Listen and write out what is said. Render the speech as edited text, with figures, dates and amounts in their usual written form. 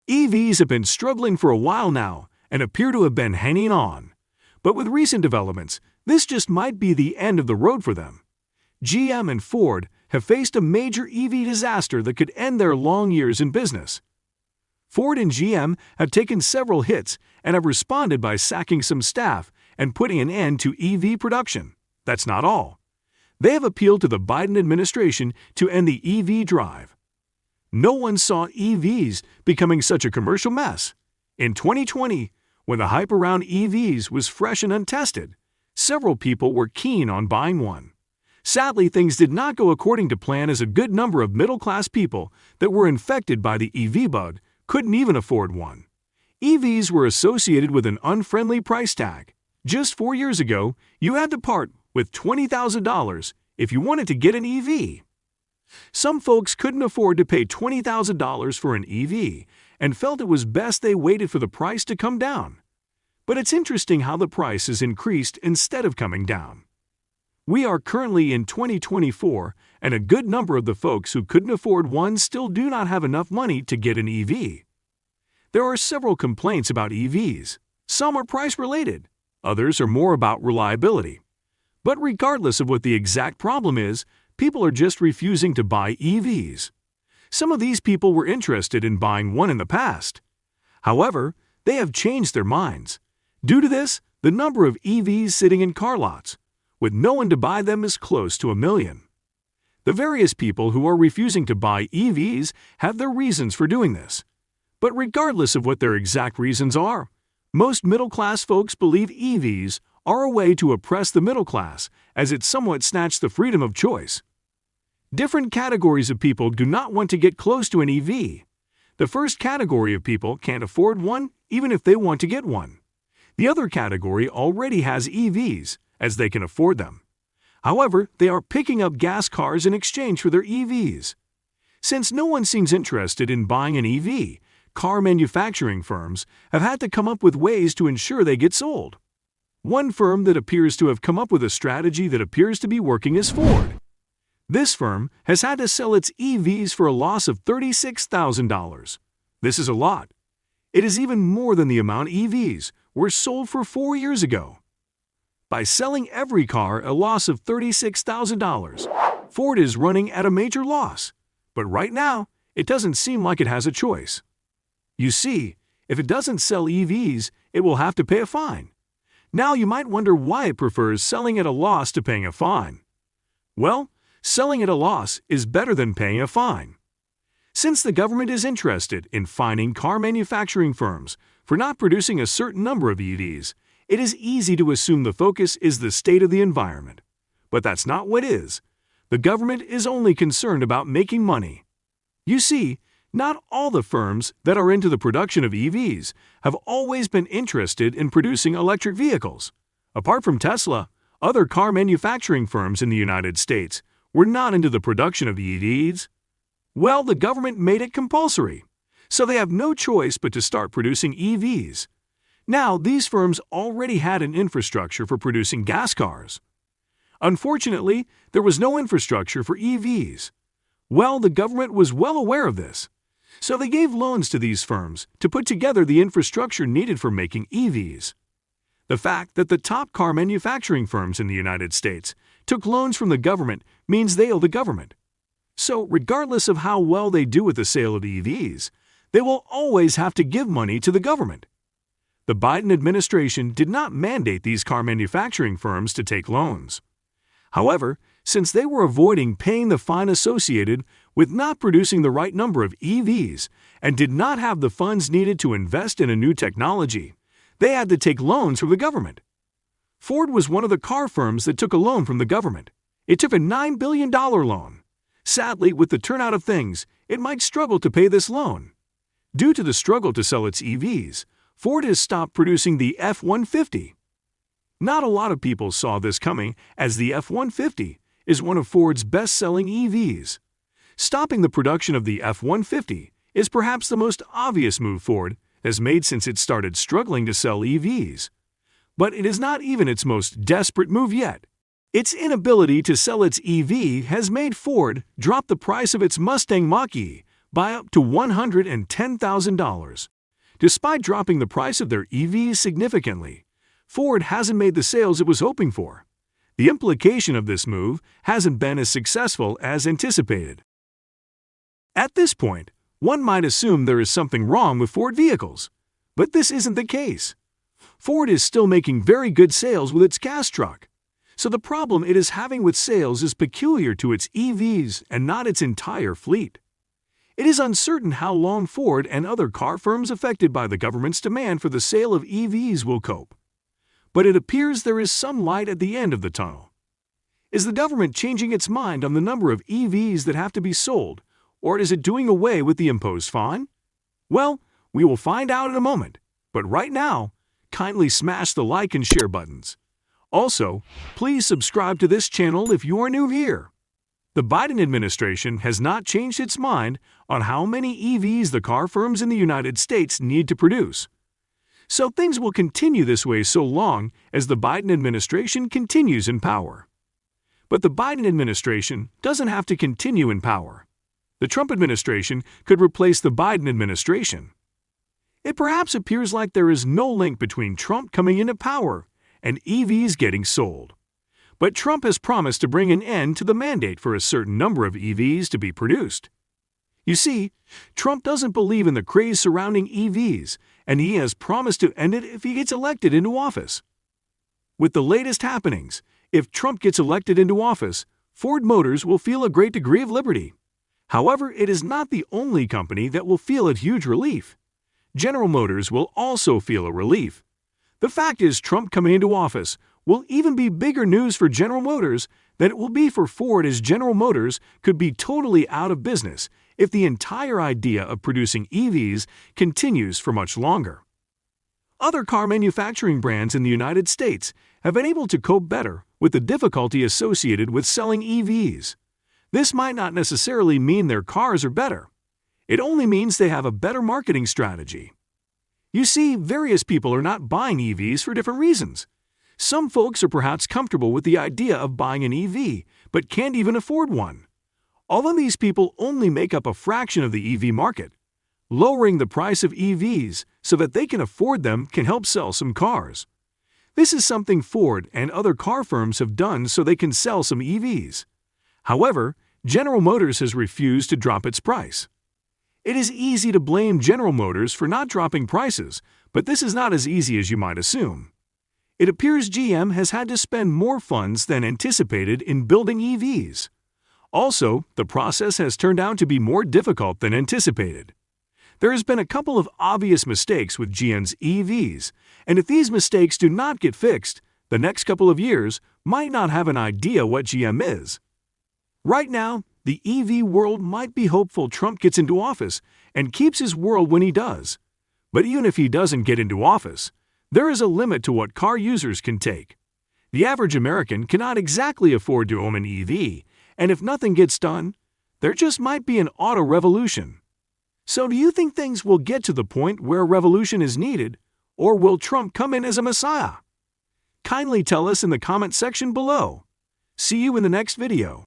EVs have been struggling for a while now and appear to have been hanging on. But with recent developments, this just might be the end of the road for them. GM and Ford have faced a major EV disaster that could end their long years in business. Ford and GM have taken several hits and have responded by sacking some staff and putting an end to EV production. That's not all. They have appealed to the Biden administration to end the EV drive. No one saw EVs becoming such a commercial mess. In 2020, when the hype around EVs was fresh and untested, several people were keen on buying one. Sadly, things did not go according to plan, as a good number of middle-class people that were infected by the EV bug couldn't even afford one. EVs were associated with an unfriendly price tag. Just 4 years ago, you had to part with $20,000 if you wanted to get an EV. Some folks couldn't afford to pay $20,000 for an EV and felt it was best they waited for the price to come down. But it's interesting how the price has increased instead of coming down. We are currently in 2024, and a good number of the folks who couldn't afford one still do not have enough money to get an EV. There are several complaints about EVs. Some are price-related, others are more about reliability. But regardless of what the exact problem is, people are just refusing to buy EVs. Some of these people were interested in buying one in the past. However, they have changed their minds. Due to this, the number of EVs sitting in car lots, with no one to buy them, is close to 1 million. The various people who are refusing to buy EVs have their reasons for doing this. But regardless of what their exact reasons are, most middle-class folks believe EVs are a way to oppress the middle class, as it somewhat snatched the freedom of choice. Different categories of people do not want to get close to an EV. The first category of people can't afford one even if they want to get one. The other category already has EVs, as they can afford them. However, they are picking up gas cars in exchange for their EVs. Since no one seems interested in buying an EV, car manufacturing firms have had to come up with ways to ensure they get sold. One firm that appears to have come up with a strategy that appears to be working is Ford. This firm has had to sell its EVs for a loss of $36,000. This is a lot. It is even more than the amount EVs were sold for 4 years ago. By selling every car a loss of $36,000, Ford is running at a major loss. But right now, it doesn't seem like it has a choice. You see, if it doesn't sell EVs, it will have to pay a fine. Now you might wonder why it prefers selling at a loss to paying a fine. Well, selling at a loss is better than paying a fine. Since the government is interested in fining car manufacturing firms for not producing a certain number of EVs, it is easy to assume the focus is the state of the environment. But that's not what it is. The government is only concerned about making money. You see, not all the firms that are into the production of EVs have always been interested in producing electric vehicles. Apart from Tesla, other car manufacturing firms in the United States were not into the production of EVs. Well, the government made it compulsory, so they have no choice but to start producing EVs. Now, these firms already had an infrastructure for producing gas cars. Unfortunately, there was no infrastructure for EVs. Well, the government was well aware of this, so they gave loans to these firms to put together the infrastructure needed for making EVs. The fact that the top car manufacturing firms in the United States took loans from the government means they owe the government. So, regardless of how well they do with the sale of EVs, they will always have to give money to the government. The Biden administration did not mandate these car manufacturing firms to take loans. However, since they were avoiding paying the fine associated with not producing the right number of EVs and did not have the funds needed to invest in a new technology, they had to take loans from the government. Ford was one of the car firms that took a loan from the government. It took a $9 billion loan. Sadly, with the turnout of things, it might struggle to pay this loan. Due to the struggle to sell its EVs, Ford has stopped producing the F-150. Not a lot of people saw this coming, as the F-150 is one of Ford's best-selling EVs. Stopping the production of the F-150 is perhaps the most obvious move Ford has made since it started struggling to sell EVs. But it is not even its most desperate move yet. Its inability to sell its EV has made Ford drop the price of its Mustang Mach-E by up to $110,000. Despite dropping the price of their EVs significantly, Ford hasn't made the sales it was hoping for. The implication of this move hasn't been as successful as anticipated. At this point, one might assume there is something wrong with Ford vehicles, but this isn't the case. Ford is still making very good sales with its gas truck, so the problem it is having with sales is peculiar to its EVs and not its entire fleet. It is uncertain how long Ford and other car firms affected by the government's demand for the sale of EVs will cope. But it appears there is some light at the end of the tunnel. Is the government changing its mind on the number of EVs that have to be sold, or is it doing away with the imposed fine? Well, we will find out in a moment, but right now, kindly smash the like and share buttons. Also, please subscribe to this channel if you are new here. The Biden administration has not changed its mind on how many EVs the car firms in the United States need to produce. So things will continue this way so long as the Biden administration continues in power. But the Biden administration doesn't have to continue in power. The Trump administration could replace the Biden administration. It perhaps appears like there is no link between Trump coming into power and EVs getting sold. But Trump has promised to bring an end to the mandate for a certain number of EVs to be produced. You see, Trump doesn't believe in the craze surrounding EVs, and he has promised to end it if he gets elected into office. With the latest happenings, if Trump gets elected into office, Ford Motors will feel a great degree of liberty. However, it is not the only company that will feel a huge relief. General Motors will also feel a relief. The fact is, Trump coming into office will even be bigger news for General Motors than it will be for Ford, as General Motors could be totally out of business if the entire idea of producing EVs continues for much longer. Other car manufacturing brands in the United States have been able to cope better with the difficulty associated with selling EVs. This might not necessarily mean their cars are better. It only means they have a better marketing strategy. You see, various people are not buying EVs for different reasons. Some folks are perhaps comfortable with the idea of buying an EV, but can't even afford one. All of these people only make up a fraction of the EV market. Lowering the price of EVs so that they can afford them can help sell some cars. This is something Ford and other car firms have done so they can sell some EVs. However, General Motors has refused to drop its price. It is easy to blame General Motors for not dropping prices, but this is not as easy as you might assume. It appears GM has had to spend more funds than anticipated in building EVs. Also, the process has turned out to be more difficult than anticipated. There has been a couple of obvious mistakes with GM's EVs, and if these mistakes do not get fixed, the next couple of years might not have an idea what GM is. Right now, the EV world might be hopeful Trump gets into office and keeps his word when he does. But even if he doesn't get into office, there is a limit to what car users can take. The average American cannot exactly afford to own an EV, and if nothing gets done, there just might be an auto revolution. So do you think things will get to the point where a revolution is needed, or will Trump come in as a messiah? Kindly tell us in the comment section below. See you in the next video.